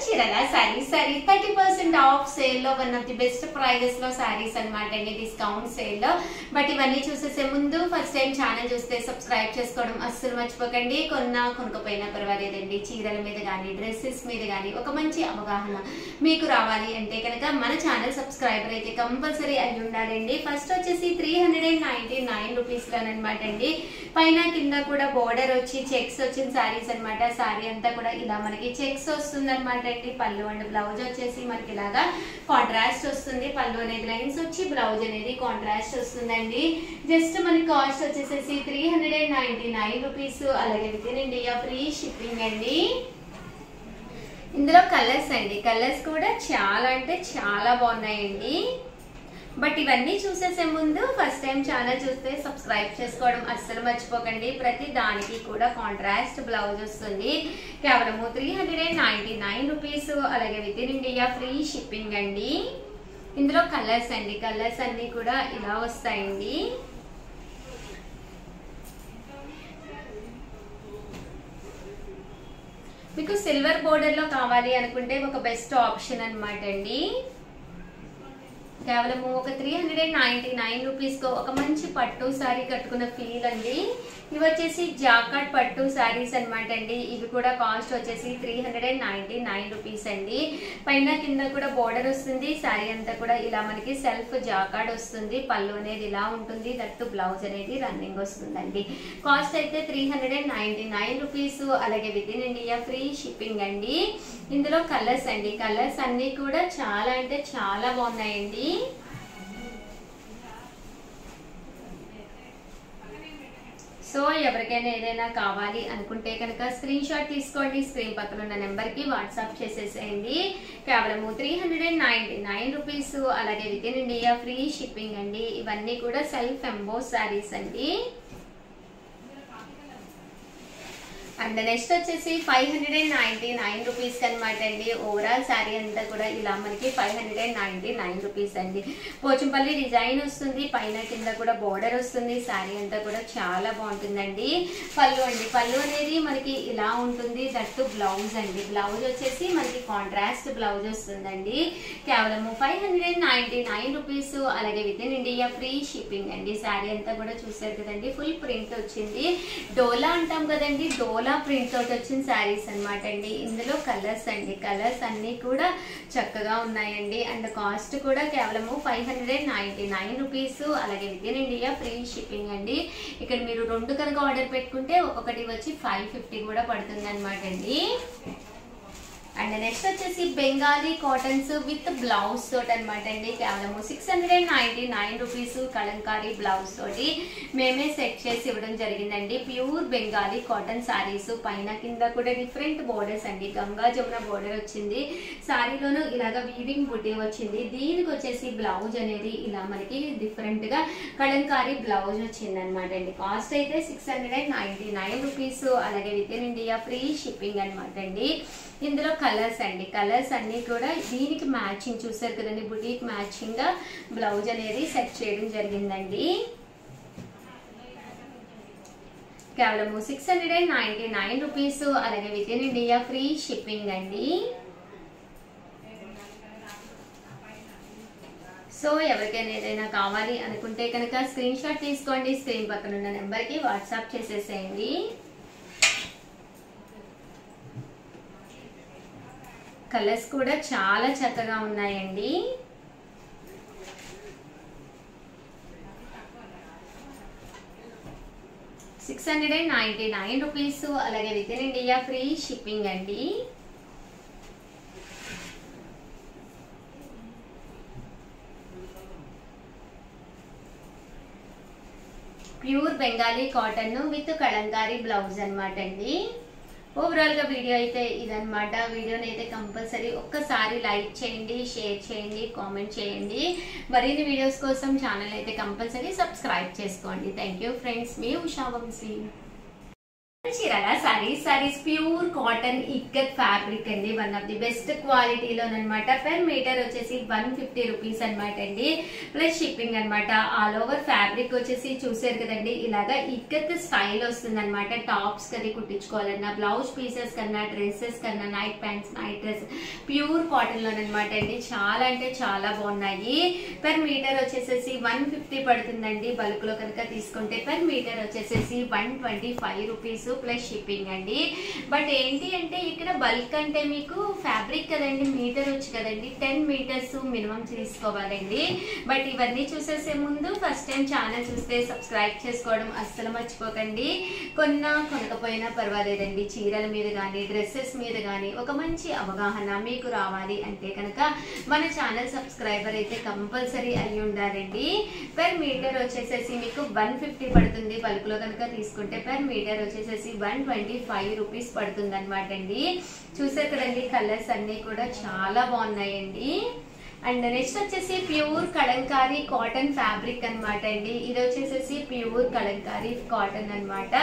చీరల saris 30% off sale లో one of the best prices లో సారీస్ అన్నమాట అండి, డిస్కౌంట్ సేల్ లో. బట్ ఇవన్నీ చూసేసే ముందు ఫస్ట్ టైం ఛానల్ చూస్తే సబ్స్క్రైబ్ చేసుకోవడం అస్సలు మర్చిపోకండి. కొనకపోయినా పర్వాలేదండి, చీరల మీద కానీ డ్రెస్సెస్ మీద కానీ ఒక మంచి అవగాహన మీకు రావాలి అంటే కనుక మన ఛానల్ సబ్స్క్రైబర్ అయితే కంపల్సరీ అయి ఉండాలండి. ఫస్ట్ వచ్చేసి 399 రూపీస్ లోనమాట అండి. పైన కింద కూడా బోర్డర్ వచ్చి చెక్స్ వచ్చిన సారీస్ అనమాట. సారీ అంతా కూడా ఇలా మనకి చెక్స్ వస్తుంది అనమాట అండి. పళ్ళు అండ్ బ్లౌజ్ వచ్చేసి మనకి ఇలాగా కాంట్రాస్ట్ వస్తుంది. పళ్ళు అనేది లైన్స్ వచ్చి బ్లౌజ్ అనేది కాంట్రాస్ట్ వస్తుందండి. జస్ట్ మనకి కాస్ట్ వచ్చేసేసి 399 రూపీస్. అలాగే with in India free shipping అండి. ఇందులో కలర్స్ అండి, కలర్స్ కూడా చాలా అంటే చాలా బాగున్నాయండి. బట్ ఇవన్నీ చూసేసే ముందు ఫస్ట్ టైం ఛానల్ చూస్తే సబ్స్క్రైబ్ చేసుకోవడం అస్సలు మర్చిపోకండి. ప్రతి దానికి కూడా కాంట్రాస్ట్ బ్లౌజ్ వస్తుంది. కేవలము 399 రూపీస్. అలాగే with in India free shipping అండి. ఇందులో కలర్స్ అండి, కలర్స్ అన్ని కూడా ఇలా వస్తాయండి. మీకు సిల్వర్ బోర్డర్ లో కావాలి అనుకుంటే ఒక బెస్ట్ ఆప్షన్ అనమాట అండి. కేవలము ఒక 399 రూపీస్ కు ఒక మంచి పట్టు సారీ కట్టుకున్న ఫీల్ అండి. ఇవి వచ్చేసి జాకాట్ పట్టు సారీస్ అనమాట అండి. ఇవి కూడా కాస్ట్ వచ్చేసి 399 రూపీస్ అండి. పైన కింద కూడా బోర్డర్ వస్తుంది. సారీ అంతా కూడా ఇలా మనకి సెల్ఫ్ జాకాట్ వస్తుంది. పళ్ళు అనేది ఇలా ఉంటుంది. దట్టు బ్లౌజ్ అనేది రన్నింగ్ వస్తుందండి. కాస్ట్ అయితే 399 రూపీస్. అలాగే with in India free shipping అండి. ఇందులో కలర్స్ అండి, కలర్స్ అన్ని కూడా చాలా అంటే చాలా బాగున్నాయండి. సో ఎవరికైనా ఏదైనా కావాలి అనుకుంటే కనుక స్క్రీన్ షాట్ తీసుకోండి. స్క్రీన్ పక్కన ఉన్న నెంబర్ కి వాట్సాప్ చేసేసేయండి. కేవలము 399 రూపీస్. అలాగే with in India free shipping అండి. ఇవన్నీ కూడా సెల్ఫ్ ఎంబోస్ సారీస్ అండి. అండ్ నెక్స్ట్ వచ్చేసి 599 రూపీస్ అనమాట అండి. ఓవరాల్ శారీ అంతా కూడా ఇలా మనకి 599 రూపీస్ అండి. పోచంపల్లి డిజైన్ వస్తుంది. పైన కింద కూడా బోర్డర్ వస్తుంది. శారీ అంతా కూడా చాలా బాగుంటుందండి. పళ్ళు అండి, పళ్ళు అనేది మనకి ఇలా ఉంటుంది. దట్టు బ్లౌజ్ అండి, బ్లౌజ్ వచ్చేసి మనకి కాంట్రాస్ట్ బ్లౌజ్ వస్తుందండి. కేవలము 599 రూపీస్. అలాగే with in India free shipping అండి. శారీ అంతా కూడా చూసారు కదండి, ఫుల్ ప్రింట్ వచ్చింది. డోలా అంటాం కదండి, డోలా ప్రింట్ తోటి వచ్చిన శారీస్ అనమాట అండి. ఇందులో కలర్స్ అండి, కలర్స్ అన్ని కూడా చక్కగా ఉన్నాయండి. అండ్ కాస్ట్ కూడా కేవలము 599 రూపీస్. అలాగే with in India free shipping అండి. ఇక్కడ మీరు 2 కనుక ఆర్డర్ పెట్టుకుంటే ఒక్కొక్కటి వచ్చి 550 కూడా పడుతుంది అనమాట అండి. అండ్ నెక్స్ట్ వచ్చేసి బెంగాలీ కాటన్స్ విత్ బ్లౌజ్ తోటి అనమాట అండి. కేవలము 699 రూపీస్. కలంకారీ బ్లౌజ్ తోటి మేమే సెట్ చేసి ఇవ్వడం జరిగిందండి. Pure Bengali cotton saris. పైన కింద కూడా డిఫరెంట్ బోర్డర్స్ అండి. గంగా జమున బోర్డర్ వచ్చింది. సారీలోనూ ఇలాగ వీవింగ్ బుట్టి వచ్చింది. దీనికి వచ్చేసి బ్లౌజ్ అనేది ఇలా మనకి డిఫరెంట్ గా కలంకారీ బ్లౌజ్ వచ్చింది అనమాట అండి. కాస్ట్ అయితే 699 రూపీస్. అలాగే with in India free shipping అనమాట అండి. ఇందులో కలర్స్ అండి, కలర్స్ అన్ని కూడా దీనికి మ్యాచింగ్ చూసారు కదండి, బుటీక్ మ్యాచింగ్ గా బ్లౌజ్ అనేది సెట్ చేయడం జరిగిందండి. కేవలము 699 రూపీస్. అలాగే with in India free shipping అండి. సో ఎవరికైనా ఏదైనా కావాలి అనుకుంటే కనుక స్క్రీన్ షాట్ తీసుకోండి. స్క్రీన్ పక్కన ఉన్న నెంబర్ కి వాట్సాప్ చేసేసేయండి. కలర్స్ కూడా చాలా చక్కగా ఉన్నాయండి. $699 రూపీస్. అలాగే with in India free shipping అండి. Pure Bengali cotton with Kalamkari blouse అనమాట అండి. ఓవరాల్ గా వీడియో అయితే ఇదనమాట. వీడియోని అయితే కంపల్సరీ ఒక్కసారి లైక్ చేయండి, షేర్ చేయండి, కామెంట్ చేయండి. మరిన్ని వీడియోస్ కోసం ఛానల్ అయితే కంపల్సరీ సబ్స్క్రైబ్ చేసుకోండి. థ్యాంక్ యూ ఫ్రెండ్స్, మీ Usha Vamshi. Chirala saris pure cotton ikat fabric అండి. వన్ ఆఫ్ ది బెస్ట్ క్వాలిటీలోనమాట. పెర్ మీటర్ వచ్చేసి 150 రూపీస్ అనమాట అండి. ప్లస్ షిప్పింగ్ అనమాట. ఆల్ ఓవర్ ఫ్యాబ్రిక్ వచ్చేసి చూసారు కదండి, ఇలాగా ఇక్కత్ స్టైల్ వస్తుంది అనమాట. టాప్స్ కది కుట్టించుకోవాలన్నా, బ్లౌజ్ పీసెస్ కన్నా, డ్రెస్సెస్ కన్నా, night pants, night dress pure cotton లోనమాట అండి. చాలా అంటే చాలా బాగున్నాయి. పెర్ మీటర్ వచ్చేసేసి 150 పడుతుందండి. బల్క్ లో కనుక తీసుకుంటే పెర్ మీటర్ వచ్చేసేసి 125 రూపీస్ ప్లస్ షిప్పింగ్ అండి. బట్ ఏంటి అంటే ఇక్కడ బల్క్ అంటే మీకు ఫ్యాబ్రిక్ కదండి, మీటర్ వచ్చి కదండి, 10 మీటర్స్ మినిమం తీసుకోవాలండి. బట్ ఇవన్నీ చూసేసే ముందు ఫస్ట్ టైం ఛానల్ చూస్తే సబ్స్క్రైబ్ చేసుకోవడం అస్సలు మర్చిపోకండి. కొనకపోయినా పర్వాలేదండి. చీరల మీద కానీ, డ్రెస్సెస్ మీద కానీ ఒక మంచి అవగాహన మీకు రావాలి అంటే కనుక మన ఛానల్ సబ్స్క్రైబర్ అయితే కంపల్సరీ అయ్యి ఉండాలండి. పెర్ మీటర్ వచ్చేసేసి మీకు 150 పడుతుంది. బల్క్ లో కనుక తీసుకుంటే పెర్ మీటర్ వచ్చేసేసి 125 రూపీస్ పడుతుంది అనమాట అండి. చూసారు కదండి, కలర్స్ అన్ని కూడా చాలా బాగున్నాయండి. అండ్ నెక్స్ట్ వచ్చేసి ప్యూర్ కలంకారీ కాటన్ ఫ్యాబ్రిక్ అనమాట అండి. ఇది వచ్చేసేసి ప్యూర్ కలంకారీ కాటన్ అనమాట.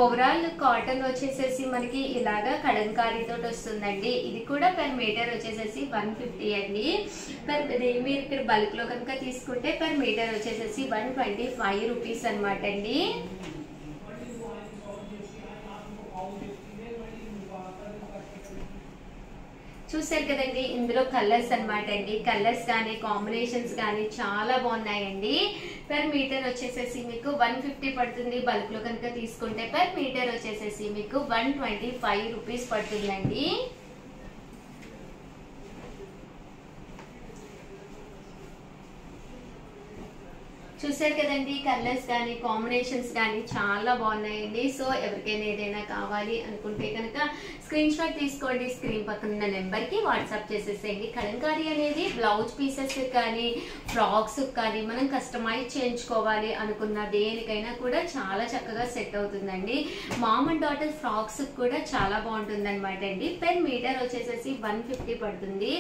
ఓవరాల్ కాటన్ వచ్చేసేసి మనకి ఇలాగా కలంకారీ తోటి వస్తుందండి. ఇది కూడా పెర్ మీటర్ వచ్చేసేసి 150 అండి. మీరు ఇక్కడ బల్క్ లో కనుక తీసుకుంటే పెర్ మీటర్ వచ్చేసేసి 125 రూపీస్ అనమాట అండి. చూసారు కదండి, ఇందులో కలర్స్ అనమాట అండి. కలర్స్ కానీ, కాంబినేషన్స్ కానీ చాలా బాగున్నాయండి. పెర్ మీటర్ వచ్చేసేసి మీకు 150 పడుతుంది. బల్క్ లో కనుక తీసుకుంటే పెర్ మీటర్ వచ్చేసేసి మీకు 125 రూపీస్ పడుతుందండి. చూసారు కదండి, కలర్స్ కానీ, కాంబినేషన్స్ కానీ చాలా బాగున్నాయండి. సో ఎవరికైనా ఏదైనా కావాలి అనుకుంటే కనుక స్క్రీన్ షాట్ తీసుకోండి. స్క్రీన్ పక్కన ఉన్న నెంబర్ కి వాట్సాప్ చేసేసేయండి. కలంకారీ అనేది బ్లౌజ్ పీసెస్ కానీ, ఫ్రాక్స్ కానీ మనం కస్టమైజ్ చేయించుకోవాలి అనుకున్న దేనికైనా కూడా చాలా చక్కగా సెట్ అవుతుందండి. మామ్ అండ్ డాటర్ ఫ్రాక్స్ కూడా చాలా బాగుంటుంది అనమాట అండి. పెర్ మీటర్ వచ్చేసేసి 150 పడుతుంది.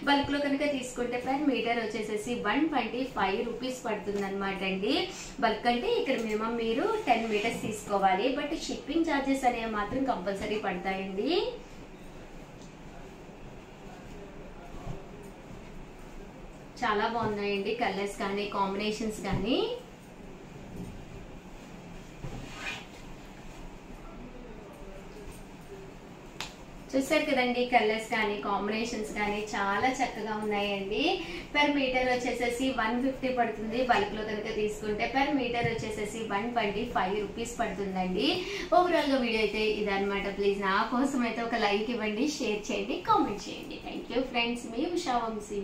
బల్క్ లో కనుక తీసుకుంటే పెర్ మీటర్ వచ్చేసేసి 125 రూపీస్ పడుతుంది అనమాట అండి. బల్క్ అంటే ఇక్కడ మినిమం మీరు 10 మీటర్స్ తీసుకోవాలి. బట్ షిప్పింగ్ ఛార్జెస్ అనేవి మాత్రం కంపల్సరీ పడతాయండి. చాలా బాగున్నాయండి కలర్స్ కానీ, కాంబినేషన్స్ కానీ. చూసారు కదండి, కలర్స్ కానీ, కాంబినేషన్స్ కానీ చాలా చక్కగా ఉన్నాయండి. పెర్ మీటర్ వచ్చేసేసి 150 పడుతుంది. బల్క్ లో కనుక తీసుకుంటే పెర్ మీటర్ వచ్చేసేసి 125 రూపీస్ పడుతుందండి. ఓవరాల్ గా వీడియో అయితే ఇదనమాట. ప్లీజ్ నా కోసం అయితే ఒక లైక్ ఇవ్వండి, షేర్ చేయండి, కామెంట్ చేయండి. థ్యాంక్ యూ ఫ్రెండ్స్, మీ ఉషా వంశీ.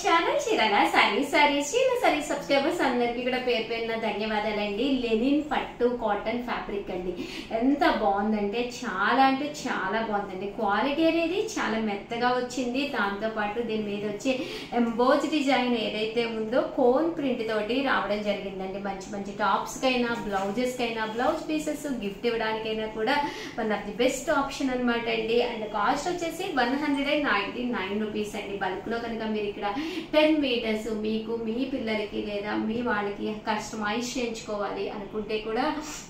ఛానల్ చీరాల సారీస్ సబ్స్క్రైబర్స్ అందరికి కూడా పేరు పేరున ధన్యవాదాలండి. లెనిన్ పట్టు కాటన్ ఫ్యాబ్రిక్ అండి. ఎంత బాగుందంటే చాలా అంటే చాలా బాగుందండి. క్వాలిటీ అనేది చాలా మెత్తగా వచ్చింది. దాంతో పాటు దీని మీద వచ్చే ఎంబోజ్ డిజైన్ ఏదైతే ఉందో కోన్ ప్రింట్ తోటి రావడం జరిగిందండి. మంచి మంచి టాప్స్ కైనా, బ్లౌజెస్ కైనా, బ్లౌజ్ పీసెస్ గిఫ్ట్ ఇవ్వడానికైనా కూడా one of the best option అనమాట అండి. అండ్ కాస్ట్ వచ్చేసి 199 రూపీస్ అండి. బల్క్ లో కనుక మీరు ఇక్కడ 10 మీటర్స్ మీకు మీ పిల్లలకి లేదా మీ వాళ్ళకి కస్టమైజ్ చేయించుకోవాలి అనుకుంటే కూడా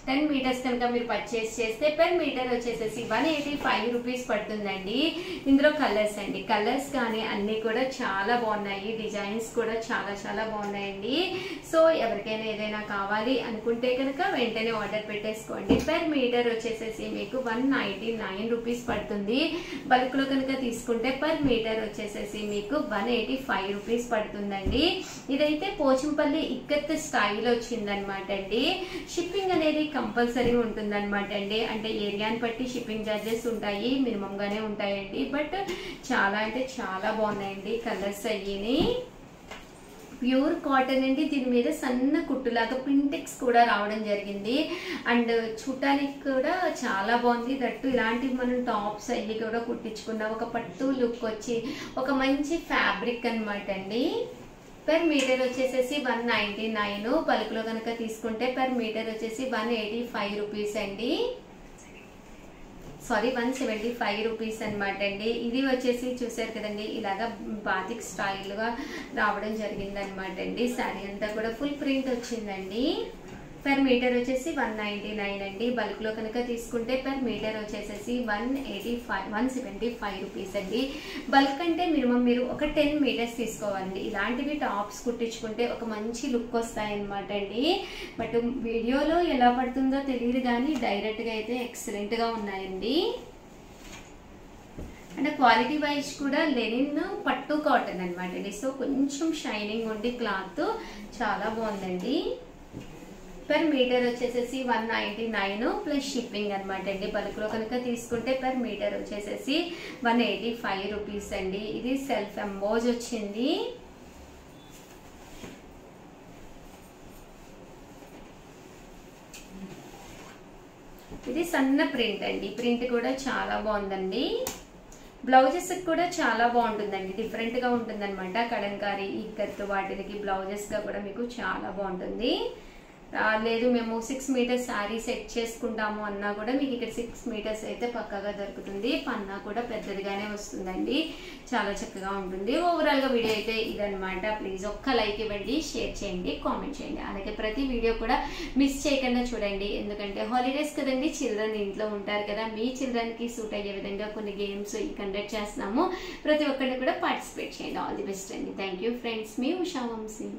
10 మీటర్స్ కనుక మీరు పర్చేస్ చేస్తే పెర్ మీటర్ వచ్చేసేసి 185 రూపీస్ పడుతుందండి. ఇందులో కలర్స్ అండి, కలర్స్ కానీ అన్ని కూడా చాలా బాగున్నాయి. డిజైన్స్ కూడా చాలా చాలా బాగున్నాయండి. సో ఎవరికైనా ఏదైనా కావాలి అనుకుంటే కనుక వెంటనే ఆర్డర్ పెట్టేసుకోండి. పెర్ మీటర్ వచ్చేసేసి మీకు 199 రూపీస్ పడుతుంది. బల్క్ లో కనుక తీసుకుంటే పెర్ మీటర్ వచ్చేసేసి మీకు 185 రూపీస్ పడుతుందండి. ఇదైతే పోచంపల్లి ఇక్కత్ స్టైల్ వచ్చిందనమాట అండి. షిప్పింగ్ అనేది కంపల్సరీ ఉంటుందన్నమాట అండి. అంటే ఏరియాని బట్టి షిప్పింగ్ ఛార్జెస్ ఉంటాయి, మినిమం గానే ఉంటాయండి. బట్ చాలా అంటే చాలా బాగున్నాయండి కలర్స్ అయ్యి. ప్యూర్ కాటన్ అండి. దీని మీద సన్న కుట్టులాగా పింటెక్స్ కూడా రావడం జరిగింది. అండ్ చూడటానికి కూడా చాలా బాగుంది. దట్టు ఇలాంటివి మనం టాప్స్ అయ్యి కూడా కుట్టించుకున్న ఒక పట్టు లుక్ వచ్చి ఒక మంచి ఫ్యాబ్రిక్ అనమాట అండి. పెర్ మీటర్ వచ్చేసేసి 199. బల్క్ లో కనుక తీసుకుంటే పెర్ మీటర్ వచ్చేసి 185 రూపీస్ అండి. సారీ 175 రూపీస్ అనమాట అండి. ఇది వచ్చేసి చూసారు కదండి, ఇలాగా బాతిక్ స్టైల్ గా రావడం జరిగింది అనమాట అండి. శారీ అంతా కూడా ఫుల్ ప్రింట్ వచ్చిందండి. పర్ మీటర్ వచ్చేసి 199 అండి. బల్క్లో కనుక తీసుకుంటే పర్ మీటర్ వచ్చేసేసి 175 రూపీస్ అండి. బల్క్ అంటే మినిమం మీరు ఒక 10 మీటర్స్ తీసుకోవాలండి. ఇలాంటివి టాప్స్ కుట్టించుకుంటే ఒక మంచి లుక్ వస్తాయి అన్నమాట అండి. బట్ వీడియోలో ఎలా పడుతుందో తెలియదు కానీ డైరెక్ట్గా అయితే ఎక్సలెంట్గా ఉన్నాయండి. అంటే క్వాలిటీ వైజ్ కూడా లెనిన్ పట్టు కాటన్ అనమాట అండి. సో కొంచెం షైనింగ్ ఉండి క్లాత్ చాలా బాగుందండి. పర్ మీటర్ వచ్చేసేసి 199 ప్లస్ షిప్పింగ్ అనమాట అండి. బల్క్లో కనుక తీసుకుంటే పర్ మీటర్ వచ్చేసేసి 185 రూపీస్ అండి. ఇది సెల్ఫ్ ఎంబోజ్ వచ్చింది. ఇది సన్న ప్రింట్ అండి. ప్రింట్ కూడా చాలా బాగుందండి. బ్లౌజెస్ కూడా చాలా బాగుంటుందండి. డిఫరెంట్ గా ఉంటుంది అనమాట. కలంకారీ ఇక్కత్ వాటికి బ్లౌజెస్ గా కూడా మీకు చాలా బాగుంటుంది. లేదు మేము 6 మీటర్స్ శారీ సెట్ చేసుకుంటాము అన్నా కూడా మీకు ఇక్కడ 6 మీటర్స్ అయితే పక్కాగా దొరుకుతుంది. పన్నా కూడా పెద్దదిగానే వస్తుందండి. చాలా చక్కగా ఉంటుంది. ఓవరాల్ గా వీడియో అయితే ఇదనమాట. ప్లీజ్ ఒక్క లైక్ ఇవ్వండి, షేర్ చేయండి, కామెంట్ చేయండి. అలాగే ప్రతి వీడియో కూడా మిస్ చేయకుండా చూడండి. ఎందుకంటే హాలిడేస్ కదండి, చిల్డ్రన్ ఇంట్లో ఉంటారు కదా. మీ చిల్డ్రన్ కి సూట్ అయ్యే విధంగా కొన్ని గేమ్స్ కండక్ట్ చేస్తున్నాము. ప్రతి ఒక్కరిని కూడా పార్టిసిపేట్ చేయండి. ఆల్ ది బెస్ట్ అండి. Thank you friends. మీ ఉషా వంశీ.